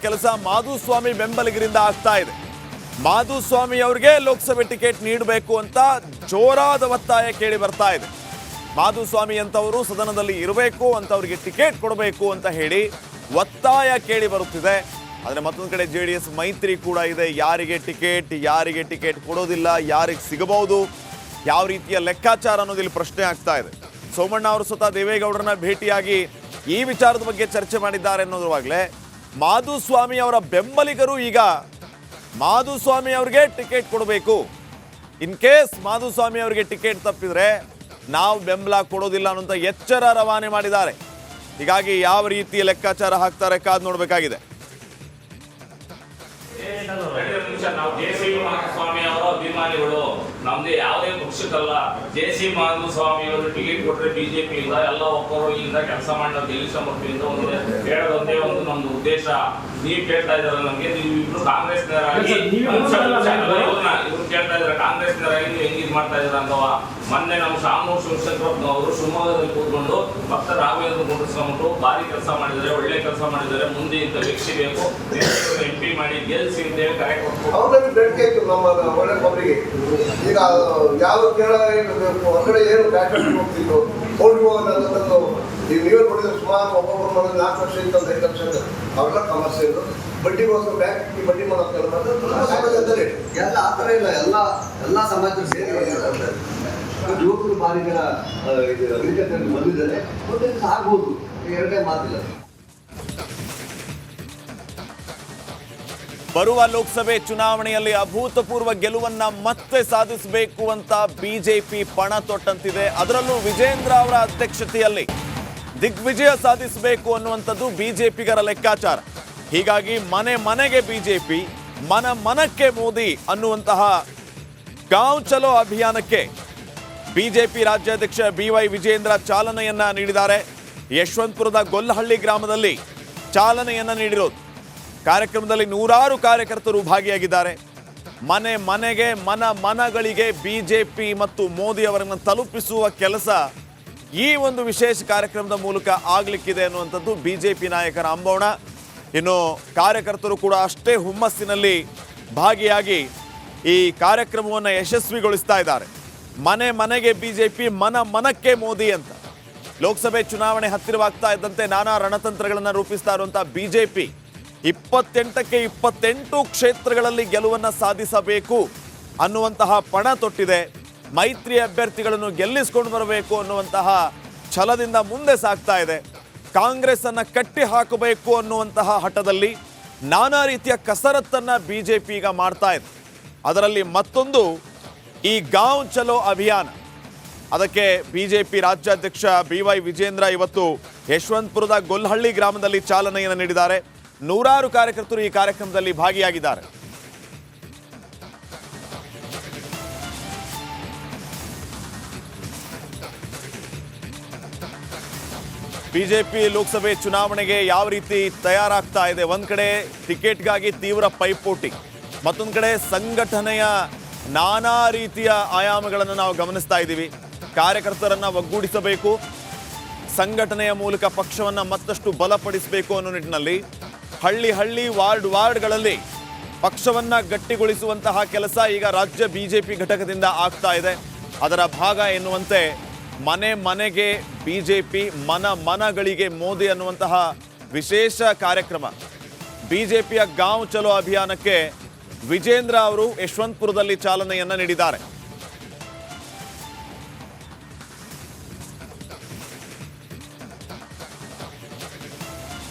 ಕೆಲಸ ಮಾಧುಸ್ವಾಮಿ ಬೆಂಬಲಿಗರಿಂದ ಆಗ್ತಾ ಇದೆ. ಮಾಧುಸ್ವಾಮಿ ಅವರಿಗೆ ಲೋಕಸಭೆ ಟಿಕೆಟ್ ನೀಡಬೇಕು ಅಂತ ಜೋರಾದ ಒತ್ತಾಯ ಕೇಳಿ ಬರ್ತಾ ಇದೆ. ಮಾಧುಸ್ವಾಮಿ ಅಂತವರು ಸದನದಲ್ಲಿ ಇರಬೇಕು ಅಂತ ಅವರಿಗೆ ಟಿಕೆಟ್ ಕೊಡಬೇಕು ಅಂತ ಹೇಳಿ ಒತ್ತಾಯ ಕೇಳಿ ಬರುತ್ತಿದೆ. ಆದರೆ ಮತ್ತೊಂದು ಕಡೆ JDS ಮೈತ್ರಿ ಕೂಡ ಇದೆ. ಯಾರಿಗೆ ಟಿಕೆಟ್ ಕೊಡೋದಿಲ್ಲ, ಯಾರಿಗೆ ಸಿಗಬಹುದು, ಯಾವ ರೀತಿಯ ಲೆಕ್ಕಾಚಾರ ಅನ್ನೋದಿಲ್ಲಿ ಪ್ರಶ್ನೆ ಆಗ್ತಾ ಇದೆ. ಸೋಮಣ್ಣ ಅವರು ಸ್ವತಃ ದೇವೇಗೌಡರನ್ನ ಭೇಟಿಯಾಗಿ ಈ ವಿಚಾರದ ಬಗ್ಗೆ ಚರ್ಚೆ ಮಾಡಿದ್ದಾರೆ ಅನ್ನೋದ್ರವಾಗಲೇ ಮಾಧುಸ್ವಾಮಿ ಅವರ ಬೆಂಬಲಿಗರು ಈಗ ಮಾಧುಸ್ವಾಮಿ ಅವರಿಗೆ ಟಿಕೆಟ್ ಕೊಡಬೇಕು, ಇನ್ ಕೇಸ್ ಮಾಧುಸ್ವಾಮಿ ಅವರಿಗೆ ಟಿಕೆಟ್ ತಪ್ಪಿದ್ರೆ ನಾವು ಬೆಂಬಲ ಕೊಡೋದಿಲ್ಲ ಅನ್ನೋಂಥ ಎಚ್ಚರ ರವಾನೆ ಮಾಡಿದ್ದಾರೆ. ಹೀಗಾಗಿ ಯಾವ ರೀತಿಯ ಲೆಕ್ಕಾಚಾರ ಹಾಕ್ತಾರೆ ಕಾದು ನೋಡಬೇಕಾಗಿದೆ. ನಾವು JC ಮಾಧುಸ್ವಾಮಿ ಅವರ ಅಭಿಮಾನಿಗಳು, ನಮ್ದು ಯಾವುದೇ ಪಕ್ಷಕ್ಕಲ್ಲ. JC ಮಾಧುಸ್ವಾಮಿ ಅವರು ಟಿಕೆಟ್ ಕೊಟ್ಟರೆ ಬಿಜೆಪಿಯಿಂದ ಎಲ್ಲ ಒಕ್ಕೂಟದಿಂದ ಕೆಲಸ ಮಾಡೋ ಗೆಲ್ಲಿಸಂಬರ್ತಿಯಿಂದ ಹೇಳೋದೊಂದೇ ಒಂದು ನಮ್ದು ಉದ್ದೇಶ. ನೀವು ಕೇಳ್ತಾ ಇದ್ದಾರೆ ನಮಗೆ, ನೀವು ಇಬ್ರು ಕಾಂಗ್ರೆಸ್ನವರಾಗಿ ಇವ್ರು ಕೇಳ್ತಾ ಇದ್ದಾರೆ ಕಾಂಗ್ರೆಸ್ನವರಾಗಿ ನೀವು ಹೆಂಗ್ ಇದು ಮಾಡ್ತಾ ಇದ್ರ ಅಂತವ. ಮೊನ್ನೆ ನಮ್ಮ ಶಾಮನೂರ್ ಶಿವಶಂಕರಪ್ಪನವರು ಶಿವಮೊಗ್ಗದಲ್ಲಿ ಕೂತ್ಕೊಂಡು ಭಕ್ತ ರಾಘವೇಂದ್ರ ಕುಂಡ್ರಿಸ್ಕೊಂಡ್ಬಿಟ್ಟು ಭಾರಿ ಕೆಲಸ ಮಾಡಿದ್ದಾರೆ, ಒಳ್ಳೆ ಕೆಲಸ ಮಾಡಿದ್ದಾರೆ. ಮುಂದೆ ಇಂಥ ವ್ಯಕ್ತಿ ಬೇಕು, MP ಮಾಡಿ ಗೆಲ್ಸಿ ಅಂತೇಳಿ ಕರೆ ಕೊಟ್ಟು ಅವ್ರಲ್ಲಿ ಬೇಡಿಕೆ ಇತ್ತು ನಮ್ಮ ಒಳ್ಳೆ ಒಬ್ಬರಿಗೆ. ಈಗ ಯಾವ ಕೇಳ ಹೊರಗಡೆ ಏನು ಬ್ಯಾಟ್ರಿ ಹೋಗ್ತಿದ್ರು ಹೋಗಿ ಹೋಗೋದಂತಂದು ಈಗ ನೀವೇ ನೋಡಿದ್ರೆ ಸುಮಾರು ಒಬ್ಬೊಬ್ಬರು ಮನೆ 4 ಲಕ್ಷ ಇತ್ತು, 5 ಲಕ್ಷ ಇತ್ತು. ಅವೆಲ್ಲ ಸಮಸ್ಯೆ ಇದ್ದು ಬಡ್ಡಿಗೋಸ್ಕರ ಬ್ಯಾಂಕ್ ಬಡ್ಡಿ ಮಾಡೋದು ಎಲ್ಲ ಆ ಥರ ಇಲ್ಲ. ಎಲ್ಲ ಸಮಾಜರು ಸೇರಿ ಯುವಕರು ಭಾರಿ ಜನ ಅಗ್ರಿಕಲ್ಚರ್ ಬಂದಿದ್ದಾರೆ. ಮುಂದೆ ಆಗ್ಬೋದು, ಎರಡೇ ಮಾತಿಲ್ಲ. ಬರುವ ಲೋಕಸಭೆ ಚುನಾವಣೆಯಲ್ಲಿ ಅಭೂತಪೂರ್ವ ಗೆಲುವನ್ನ ಮತ್ತೆ ಸಾಧಿಸಬೇಕು ಅಂತ ಬಿಜೆಪಿ ಪಣ ತೊಟ್ಟಂತಿದೆ. ಅದರಲ್ಲೂ ವಿಜೇಂದ್ರ ಅವರ ಅಧ್ಯಕ್ಷತೆಯಲ್ಲಿ ದಿಗ್ವಿಜಯ ಸಾಧಿಸಬೇಕು ಅನ್ನುವಂಥದ್ದು ಬಿಜೆಪಿಗರ ಲೆಕ್ಕಾಚಾರ. ಹೀಗಾಗಿ ಮನೆ ಮನೆಗೆ ಬಿಜೆಪಿ, ಮನಕ್ಕೆ ಮೋದಿ ಅನ್ನುವಂತಹ ಗಾಂವ್ ಚಲೋ ಅಭಿಯಾನಕ್ಕೆ ಬಿಜೆಪಿ ರಾಜ್ಯಾಧ್ಯಕ್ಷ BY ವಿಜೇಂದ್ರ ಚಾಲನೆಯನ್ನ ನೀಡಿದ್ದಾರೆ. ಯಶವಂತಪುರದ ಗೊಲ್ಲಹಳ್ಳಿ ಗ್ರಾಮದಲ್ಲಿ ಚಾಲನೆಯನ್ನ ನೀಡಿರೋದು. ಕಾರ್ಯಕ್ರಮದಲ್ಲಿ ನೂರಾರು ಕಾರ್ಯಕರ್ತರು ಭಾಗಿಯಾಗಿದ್ದಾರೆ. ಮನೆ ಮನೆಗೆ ಮನಗಳಿಗೆ ಬಿಜೆಪಿ ಮತ್ತು ಮೋದಿ ಅವರನ್ನು ತಲುಪಿಸುವ ಕೆಲಸ ಈ ಒಂದು ವಿಶೇಷ ಕಾರ್ಯಕ್ರಮದ ಮೂಲಕ ಆಗ್ಲಿಕ್ಕಿದೆ ಅನ್ನುವಂಥದ್ದು ಬಿಜೆಪಿ ನಾಯಕರ ಅಂಬೋಣ. ಇನ್ನು ಕಾರ್ಯಕರ್ತರು ಕೂಡ ಅಷ್ಟೇ ಹುಮ್ಮಸ್ಸಿನಲ್ಲಿ ಭಾಗಿಯಾಗಿ ಈ ಕಾರ್ಯಕ್ರಮವನ್ನು ಯಶಸ್ವಿಗೊಳಿಸ್ತಾ ಇದ್ದಾರೆ. ಮನೆ ಮನೆಗೆ ಬಿಜೆಪಿ, ಮನಕ್ಕೆ ಮೋದಿ ಅಂತ. ಲೋಕಸಭೆ ಚುನಾವಣೆ ಹತ್ತಿರವಾಗ್ತಾ ಇದ್ದಂತೆ ನಾನಾ ರಣತಂತ್ರಗಳನ್ನು ರೂಪಿಸ್ತಾ ಇರುವಂತಹ ಬಿಜೆಪಿ 28ಕ್ಕೆ 28 ಕ್ಷೇತ್ರಗಳಲ್ಲಿ ಗೆಲುವನ್ನು ಸಾಧಿಸಬೇಕು ಅನ್ನುವಂತಹ ಪಣ ತೊಟ್ಟಿದೆ. ಮೈತ್ರಿ ಅಭ್ಯರ್ಥಿಗಳನ್ನು ಗೆಲ್ಲಿಸಿಕೊಂಡು ಬರಬೇಕು ಅನ್ನುವಂತಹ ಛಲದಿಂದ ಮುಂದೆ ಸಾಗ್ತಾ ಇದೆ. ಕಾಂಗ್ರೆಸ್ ಅನ್ನು ಕಟ್ಟಿ ಹಾಕಬೇಕು ಅನ್ನುವಂತಹ ಹಠದಲ್ಲಿ ನಾನಾ ರೀತಿಯ ಕಸರತ್ತನ್ನು ಬಿಜೆಪಿ ಈಗ ಮಾಡ್ತಾ ಇದೆ. ಅದರಲ್ಲಿ ಮತ್ತೊಂದು ಈ ಗಾಂವ್ ಚಲೋ ಅಭಿಯಾನ. ಅದಕ್ಕೆ ಬಿಜೆಪಿ ರಾಜ್ಯಾಧ್ಯಕ್ಷ BY ವಿಜೇಂದ್ರ ಇವತ್ತು ಯಶವಂತಪುರದ ಗೊಲ್ಲಹಳ್ಳಿ ಗ್ರಾಮದಲ್ಲಿ ಚಾಲನೆಯನ್ನು ನೀಡಿದ್ದಾರೆ. ನೂರಾರು ಕಾರ್ಯಕರ್ತರು ಈ ಕಾರ್ಯಕ್ರಮದಲ್ಲಿ ಭಾಗಿಯಾಗಿದ್ದಾರೆ. ಬಿಜೆಪಿ ಲೋಕಸಭೆ ಚುನಾವಣೆಗೆ ಯಾವ ರೀತಿ ತಯಾರಾಗ್ತಾ ಇದೆ? ಒಂದ್ ಕಡೆ ಟಿಕೆಟ್ಗಾಗಿ ತೀವ್ರ ಪೈಪೋಟಿ, ಮತ್ತೊಂದು ಕಡೆ ಸಂಘಟನೆಯ ನಾನಾ ರೀತಿಯ ಆಯಾಮಗಳನ್ನು ನಾವು ಗಮನಿಸ್ತಾ ಇದ್ದೀವಿ. ಕಾರ್ಯಕರ್ತರನ್ನ ಒಗ್ಗೂಡಿಸಬೇಕು, ಸಂಘಟನೆಯ ಮೂಲಕ ಪಕ್ಷವನ್ನು ಮತ್ತಷ್ಟು ಬಲಪಡಿಸಬೇಕು ಅನ್ನೋ ನಿಟ್ಟಿನಲ್ಲಿ ಹಳ್ಳಿ ವಾರ್ಡ್ಗಳಲ್ಲಿ ಪಕ್ಷವನ್ನ ಗಟ್ಟಿಗೊಳಿಸುವಂತಹ ಕೆಲಸ ಈಗ ರಾಜ್ಯ ಬಿಜೆಪಿ ಘಟಕದಿಂದ ಆಗ್ತಾ ಇದೆ. ಅದರ ಭಾಗ ಎನ್ನುವಂತೆ ಮನೆ ಮನೆಗೆ ಬಿಜೆಪಿ, ಮನಗಳಿಗೆ ಮೋದಿ ಅನ್ನುವಂತಹ ವಿಶೇಷ ಕಾರ್ಯಕ್ರಮ. ಬಿಜೆಪಿಯ ಗಾಂವ್ ಚಲೋ ಅಭಿಯಾನಕ್ಕೆ ವಿಜೇಂದ್ರ ಅವರು ಯಶವಂತಪುರದಲ್ಲಿ ಚಾಲನೆಯನ್ನ ನೀಡಿದ್ದಾರೆ.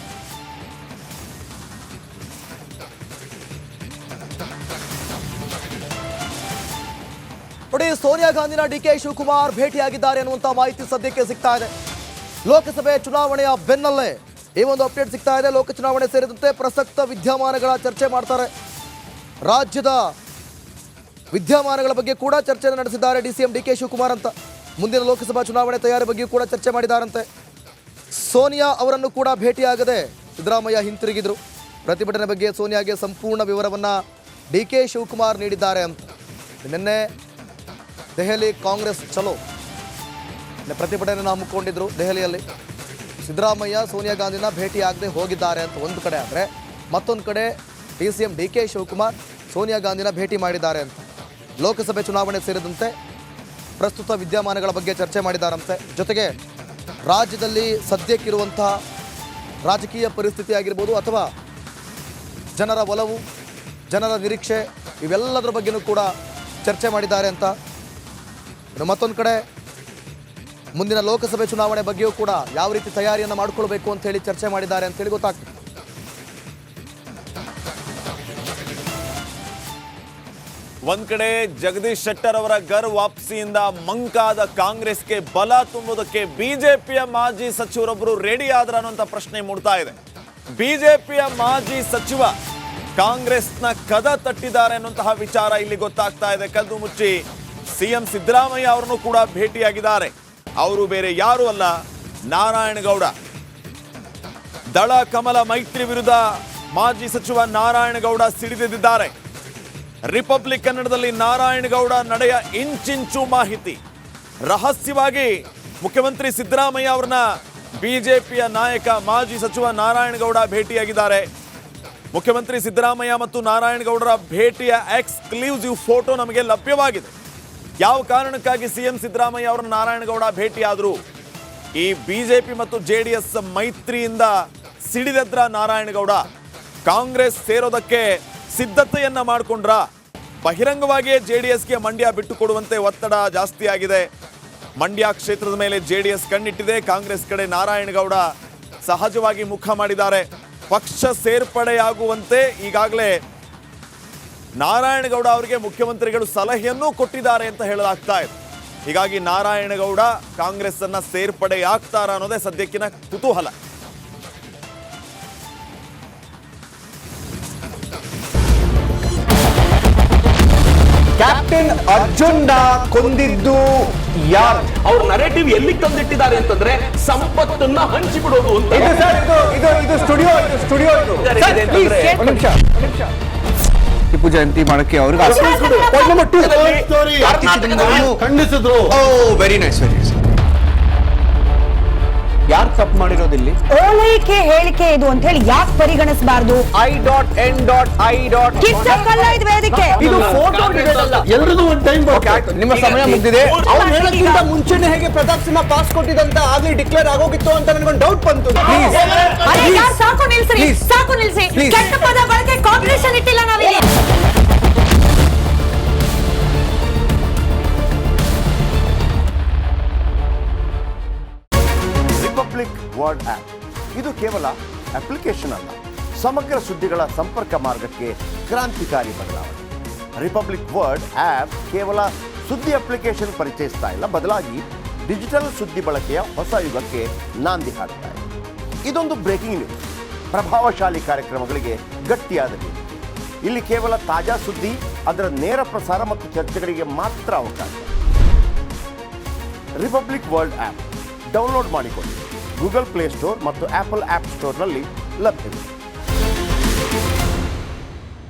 ನೋಡಿ, ಸೋನಿಯಾ ಗಾಂಧಿನ DK ಶಿವಕುಮಾರ್ ಭೇಟಿಯಾಗಿದ್ದಾರೆ ಅನ್ನುವಂಥ ಮಾಹಿತಿ ಸದ್ಯಕ್ಕೆ ಸಿಗ್ತಾ ಇದೆ. ಲೋಕಸಭೆ ಚುನಾವಣೆಯ ಬೆನ್ನಲ್ಲೇ ಈ ಒಂದು ಅಪ್ಡೇಟ್ ಸಿಗ್ತಾ ಇದೆ. ಲೋಕ ಚುನಾವಣೆ ಸೇರಿದಂತೆ ಪ್ರಸಕ್ತ ವಿದ್ಯಮಾನಗಳ ಚರ್ಚೆ ಮಾಡ್ತಾರೆ. ರಾಜ್ಯದ ವಿದ್ಯಮಾನಗಳ ಬಗ್ಗೆ ಕೂಡ ಚರ್ಚೆಯನ್ನು ನಡೆಸಿದ್ದಾರೆ DCM DK ಶಿವಕುಮಾರ್ ಅಂತ. ಮುಂದಿನ ಲೋಕಸಭಾ ಚುನಾವಣೆ ತಯಾರಿ ಬಗ್ಗೆಯೂ ಕೂಡ ಚರ್ಚೆ ಮಾಡಿದ್ದಾರಂತೆ. ಸೋನಿಯಾ ಅವರನ್ನು ಕೂಡ ಭೇಟಿಯಾಗದೆ ಸಿದ್ದರಾಮಯ್ಯ ಹಿಂತಿರುಗಿದ್ರು. ಪ್ರತಿಭಟನೆ ಬಗ್ಗೆ ಸೋನಿಯಾಗೆ ಸಂಪೂರ್ಣ ವಿವರವನ್ನು DK ಶಿವಕುಮಾರ್ ನೀಡಿದ್ದಾರೆ ಅಂತ. ನಿನ್ನೆ ದೆಹಲಿ ಕಾಂಗ್ರೆಸ್ ಚಲೋ ಪ್ರತಿಭಟನೆಯನ್ನು ಹಮ್ಮಿಕೊಂಡಿದ್ರು ದೆಹಲಿಯಲ್ಲಿ. ಸಿದ್ದರಾಮಯ್ಯ ಸೋನಿಯಾ ಗಾಂಧಿನ ಭೇಟಿಯಾಗದೆ ಹೋಗಿದ್ದಾರೆ ಅಂತ ಒಂದು ಕಡೆ ಆದರೆ, ಮತ್ತೊಂದು ಕಡೆ DCM DK ಶಿವಕುಮಾರ್ ಸೋನಿಯಾ ಗಾಂಧಿನ ಭೇಟಿ ಮಾಡಿದ್ದಾರೆ ಅಂತ. ಲೋಕಸಭೆ ಚುನಾವಣೆ ಸೇರಿದಂತೆ ಪ್ರಸ್ತುತ ವಿದ್ಯಮಾನಗಳ ಬಗ್ಗೆ ಚರ್ಚೆ ಮಾಡಿದ್ದಾರಂತೆ. ಜೊತೆಗೆ ರಾಜ್ಯದಲ್ಲಿ ಸದ್ಯಕ್ಕಿರುವಂತಹ ರಾಜಕೀಯ ಪರಿಸ್ಥಿತಿ ಆಗಿರ್ಬೋದು ಅಥವಾ ಜನರ ಒಲವು, ಜನರ ನಿರೀಕ್ಷೆ ಇವೆಲ್ಲದರ ಬಗ್ಗೆನೂ ಕೂಡ ಚರ್ಚೆ ಮಾಡಿದ್ದಾರೆ ಅಂತ. ಇನ್ನು ಮತ್ತೊಂದು ಕಡೆ ಮುಂದಿನ ಲೋಕಸಭೆ ಚುನಾವಣೆ ಬಗ್ಗೆಯೂ ಕೂಡ ಯಾವ ರೀತಿ ತಯಾರಿಯನ್ನು ಮಾಡಿಕೊಳ್ಬೇಕು ಅಂತ ಹೇಳಿ ಚರ್ಚೆ ಮಾಡಿದ್ದಾರೆ ಅಂತೇಳಿ ಗೊತ್ತಾಗ್ತದೆ. ಒಂದ್ ಕಡೆ ಜಗದೀಶ್ ಶೆಟ್ಟರ್ ಅವರ ಗರ್ ವಾಪಸಿಯಿಂದ ಮಂಕಾದ ಕಾಂಗ್ರೆಸ್ಗೆ ಬಲ ತುಂಬುವುದಕ್ಕೆ ಬಿಜೆಪಿಯ ಮಾಜಿ ಸಚಿವರೊಬ್ಬರು ರೆಡಿ ಆದ್ರ ಅನ್ನುವಂಥ ಪ್ರಶ್ನೆ ಮೂಡ್ತಾ ಇದೆ. ಬಿಜೆಪಿಯ ಮಾಜಿ ಸಚಿವ ಕಾಂಗ್ರೆಸ್ನ ಕದ ತಟ್ಟಿದ್ದಾರೆ ಅನ್ನುವಂತಹ ವಿಚಾರ ಇಲ್ಲಿ ಗೊತ್ತಾಗ್ತಾ ಇದೆ. ಕದ್ದು ಮುಚ್ಚಿ ಸಿಎಂ ಸಿದ್ದರಾಮಯ್ಯ ಅವರನ್ನು ಕೂಡ ಭೇಟಿಯಾಗಿದ್ದಾರೆ. ಅವರು ಬೇರೆ ಯಾರು ಅಲ್ಲ, ನಾರಾಯಣಗೌಡ. ದಳ ಕಮಲ ಮೈತ್ರಿ ವಿರುದ್ಧ ಮಾಜಿ ಸಚಿವ ನಾರಾಯಣಗೌಡ ಸಿಡಿದಿದ್ದಾರೆ. ರಿಪಬ್ಲಿಕ್ ಕನ್ನಡದಲ್ಲಿ ನಾರಾಯಣಗೌಡ ನಡೆಯ ಇಂಚಿಂಚು ಮಾಹಿತಿ. ರಹಸ್ಯವಾಗಿ ಮುಖ್ಯಮಂತ್ರಿ ಸಿದ್ದರಾಮಯ್ಯ ಅವರನ್ನ ಬಿಜೆಪಿಯ ನಾಯಕ ಮಾಜಿ ಸಚಿವ ನಾರಾಯಣಗೌಡ ಭೇಟಿಯಾಗಿದ್ದಾರೆ. ಮುಖ್ಯಮಂತ್ರಿ ಸಿದ್ದರಾಮಯ್ಯ ಮತ್ತು ನಾರಾಯಣಗೌಡರ ಭೇಟಿಯ ಎಕ್ಸ್ಕ್ಲೂಸಿವ್ ಫೋಟೋ ನಮಗೆ ಲಭ್ಯವಾಗಿದೆ. ಯಾವ ಕಾರಣಕ್ಕಾಗಿ ಸಿಎಂ ಸಿದ್ದರಾಮಯ್ಯ ಅವರನ್ನ ನಾರಾಯಣಗೌಡ ಭೇಟಿಯಾದರು? ಈ ಬಿಜೆಪಿ ಮತ್ತು JDS ಮೈತ್ರಿಯಿಂದ ಸಿಡಿದೆದ್ರ ನಾರಾಯಣಗೌಡ ಕಾಂಗ್ರೆಸ್ ಸೇರೋದಕ್ಕೆ ಸಿದ್ಧತೆಯನ್ನ ಮಾಡಿಕೊಂಡ್ರ? ಬಹಿರಂಗವಾಗಿಯೇ JDSಗೆ ಮಂಡ್ಯ ಬಿಟ್ಟು ಕೊಡುವಂತೆ ಒತ್ತಡ ಜಾಸ್ತಿ ಆಗಿದೆ. ಮಂಡ್ಯ ಕ್ಷೇತ್ರದ ಮೇಲೆ JDS ಕಣ್ಣಿಟ್ಟಿದೆ. ಕಾಂಗ್ರೆಸ್ ಕಡೆ ನಾರಾಯಣಗೌಡ ಸಹಜವಾಗಿ ಮುಖ ಮಾಡಿದ್ದಾರೆ. ಪಕ್ಷ ಸೇರ್ಪಡೆಯಾಗುವಂತೆ ಈಗಾಗಲೇ ನಾರಾಯಣಗೌಡ ಅವರಿಗೆ ಮುಖ್ಯಮಂತ್ರಿಗಳು ಸಲಹೆಯನ್ನೂ ಕೊಟ್ಟಿದ್ದಾರೆ ಅಂತ ಹೇಳಲಾಗ್ತಾ ಇದೆ. ಹೀಗಾಗಿ ನಾರಾಯಣಗೌಡ ಕಾಂಗ್ರೆಸ್ ಅನ್ನ ಸೇರ್ಪಡೆಯಾಗ್ತಾರ ಅನ್ನೋದೇ ಸದ್ಯಕ್ಕಿನ ಕುತೂಹಲ. ಕ್ಯಾಪ್ಟನ್ ಅರ್ಜುನ್ ಕೊಂದಿದ್ದು ಯಾರು? ಅವ್ರ ನರೇಟಿವ್ ಎಲ್ಲಿ ತಂದಿಟ್ಟಿದ್ದಾರೆ ಅಂತಂದ್ರೆ ಸಂಪತ್ತನ್ನ ಹಂಚಿಬಿಡೋದು ಅಂತ. ಇದು ಸ್ಟುಡಿಯೋ ಟಿಪ್ಪು ಜಯಂತಿ ಮಾಡಕ್ಕೆ ಅವ್ರಿಗೆ ಖಂಡಿಸಿದ್ರು. Very nice. ಯಾರು ತಪ್ಪು ಮಾಡಿರೋದಿಲ್ಲಿ? ಓಲೈಕೆ ಹೇಳಿಕೆ ಇದು ಅಂತ ಹೇಳಿ ಯಾಕೆ ಪರಿಗಣಿಸಬಾರದು? I.N.I. ಇದು ವೇದಿಕೆ. ಇದು ಫೋಟೋ ಎಲ್ರಿಗೂ ಒಂದು ಟೈಮ್. ನಿಮ್ಮ ಸಮಯ ಮುಗಿದಿದೆ. ಅವ್ರು ಹೇಳೋಕ್ಕಿಂತ ಮುಂಚೆನೆ ಹೇಗೆ ಪ್ರತಾಪ್ ಸಿಂಹ ಪಾಸ್ ಕೊಟ್ಟಿದಂತ ಆಗ್ಲಿ ಡಿಕ್ಲೇರ್ ಆಗೋಗಿತ್ತು ಅಂತ ನನಗೊಂದು ಡೌಟ್ ಬಂತು. ಸಾಕು ನಿಲ್ಸಿ, ಸಾಕು ನಿಲ್ಸಿ. ಕೆಟ್ಟ ಪದ ಬಳಕೆ ಕಾಂಬಿನೇಷನ್ ಇಟ್ಟಿಲ್ಲ ನಾವಿಲ್ಲಿ. ರಿಪಬ್ಲಿಕ್ ವರ್ಲ್ಡ್ ಆಪ್ ಇದು ಕೇವಲ ಅಪ್ಲಿಕೇಶನ್ ಅಲ್ಲ, ಸಮಗ್ರ ಸುದ್ದಿಗಳ ಸಂಪರ್ಕ ಮಾರ್ಗಕ್ಕೆ ಕ್ರಾಂತಿಕಾರಿ ಬದಲಾವಣೆ. ರಿಪಬ್ಲಿಕ್ ವರ್ಲ್ಡ್ ಆಪ್ ಕೇವಲ ಸುದ್ದಿ ಅಪ್ಲಿಕೇಶನ್ ಪರಿಚಯಿಸ್ತಾ ಇಲ್ಲ, ಬದಲಾಗಿ ಡಿಜಿಟಲ್ ಸುದ್ದಿ ಬಳಕೆಯ ಹೊಸ ಯುಗಕ್ಕೆ ನಾಂದಿ ಹಾಡ್ತಾ ಇದೆ. ಇದೊಂದು ಬ್ರೇಕಿಂಗ್ ನ್ಯೂಸ್, ಪ್ರಭಾವಶಾಲಿ ಕಾರ್ಯಕ್ರಮಗಳಿಗೆ ಗಟ್ಟಿಯಾದ ವೇದಿಕೆ. ಇಲ್ಲಿ ಕೇವಲ ತಾಜಾ ಸುದ್ದಿ, ಅದರ ನೇರ ಪ್ರಸಾರ ಮತ್ತು ಚರ್ಚೆಗಳಿಗೆ ಮಾತ್ರ ಅವಕಾಶ. ರಿಪಬ್ಲಿಕ್ ವರ್ಲ್ಡ್ ಆಪ್ ಡೌನ್ಲೋಡ್ ಮಾಡಿಕೊಳ್ಳಿ. ಗೂಗಲ್ ಪ್ಲೇ ಸ್ಟೋರ್ ಮತ್ತು ಆಪಲ್ ಆಪ್ ಸ್ಟೋರ್ನಲ್ಲಿ ಲಭ್ಯವಿದೆ.